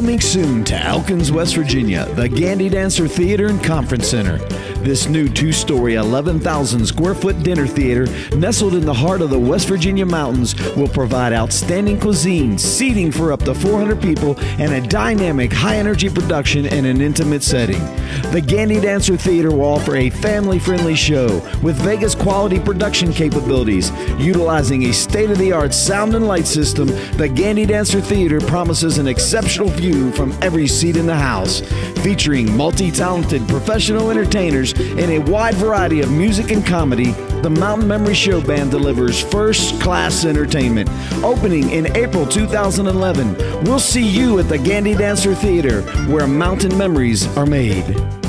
Coming soon to Elkins, West Virginia, the Gandy Dancer Theater and Conference Center. This new two-story, 11,000 square foot dinner theater nestled in the heart of the West Virginia mountains will provide outstanding cuisine, seating for up to 400 people, and a dynamic high-energy production in an intimate setting. The Gandy Dancer Theater will offer a family-friendly show with Vegas quality production capabilities. Utilizing a state-of-the-art sound and light system, the Gandy Dancer Theater promises an exceptional view from every seat in the house. Featuring multi-talented professional entertainers in a wide variety of music and comedy, the Mountain Memory Show Band delivers first-class entertainment. Opening in April 2011, we'll see you at the Gandy Dancer Theater, where mountain memories are made.